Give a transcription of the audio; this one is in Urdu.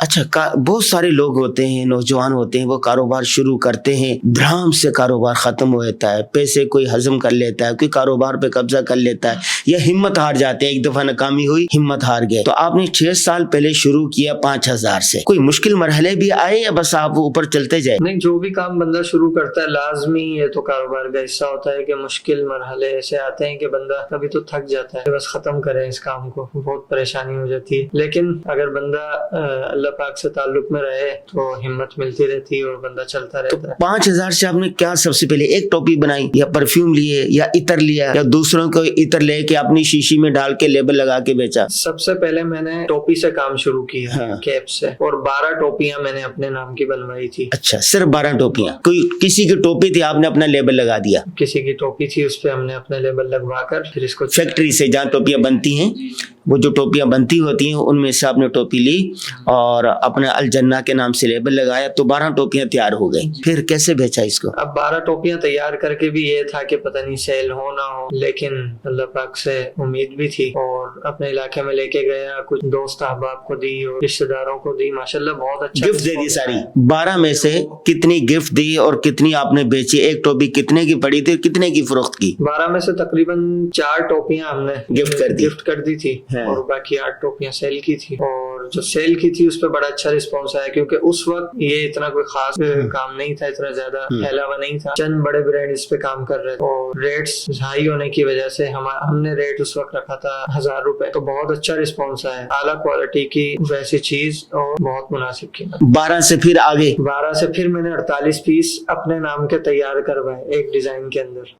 اچھا بہت سارے لوگ ہوتے ہیں، نوجوان ہوتے ہیں، وہ کاروبار شروع کرتے ہیں، دھڑام سے کاروبار ختم ہو جاتا ہے، پیسے کوئی ہضم کر لیتا ہے، کوئی کاروبار پہ قبضہ کر لیتا ہے، یا ہمت ہار جاتے ہیں، ایک دفعہ ناکامی ہوئی ہمت ہار گئے۔ تو آپ نے 6 سال پہلے شروع کیا 5000 سے، کوئی مشکل مرحلے بھی آئے یا بس آپ اوپر چلتے جائے؟ نہیں، جو بھی کام بندہ شروع کرتا ہے لازمی یہ تو کاروبار کا حصہ ہوتا ہے کہ مشکل مرحلے ایسے آتے ہیں کہ بندہ کبھی تو تھک جاتا ہے، بس ختم کرے اس کام کو، بہت پریشانی ہو جاتی ہے۔ لیکن اگر بندہ اللہ پاک سے تعلق میں رہے تو ہمت ملتی رہتی ہے اور بندہ چلتا رہتا ہے۔ 5000 سے آپ نے کیا سب سے پہلے ایک ٹوپی بنائی، یا پرفیوم لیے، یا عطر لیا، یا دوسروں کو عطر لے کے اپنی شیشی میں ڈال کے لیبل لگا کے بیچا؟ سب سے پہلے میں نے ٹوپی سے کام شروع کیا، ہاں، کیپ سے، اور 12 ٹوپیاں میں نے اپنے نام کی بنوائی تھی۔ اچھا، صرف 12 ٹوپیاں؟ کوئی کسی کی ٹوپی تھی آپ نے اپنا لیبل لگا دیا؟ کسی کی ٹوپی تھی، اس پہ ہم نے اپنا لیبل لگوا کر پھر اس کو فیکٹری سے جہاں ٹوپیاں بنتی ہیں، وہ جو ٹوپیاں بنتی ہوتی ہیں ان میں سے آپ نے ٹوپی لی اور اپنا الجنہ کے نام سے لیبل لگایا، تو 12 ٹوپیاں تیار ہو گئی۔ پھر کیسے بیچا اس کو؟ اب 12 ٹوپیاں تیار کر کے بھی یہ تھا کہ پتہ نہیں سیل ہو نہ ہو، لیکن اللہ پاک سے امید بھی تھی، اور اپنے علاقے میں لے کے گیا، کچھ دوست احباب کو دی اور رشتہ داروں کو دی، ماشاءاللہ بہت اچھا گفٹ دے دی ساری۔ 12 میں سے کتنی گفٹ دی اور کتنی آپ نے بیچی؟ ایک ٹوپی کتنے کی پڑی تھی، کتنے کی فروخت کی؟ 12 میں سے تقریباً 4 ٹوپیاں ہم نے گفٹ کر دی تھی، اور باقی 8 ٹوپیاں سیل کی تھی۔ اور جو سیل کی تھی اس پہ بڑا اچھا رسپانس آیا، کیونکہ اس وقت یہ اتنا کوئی خاص کام نہیں تھا، اتنا زیادہ علاوہ نہیں تھا، چند بڑے برانڈ اس پہ کام کر رہے تھے، اور ریٹس ہائی ہونے کی وجہ سے ہم نے ریٹ اس وقت رکھا تھا 1000 روپے، تو بہت اچھا رسپانس آیا، اعلیٰ کوالٹی کی ویسی چیز اور بہت مناسب قیمت۔ 12 سے پھر آگے 12 سے پھر میں نے 48 پیس اپنے نام کے تیار کروائے ایک ڈیزائن کے اندر۔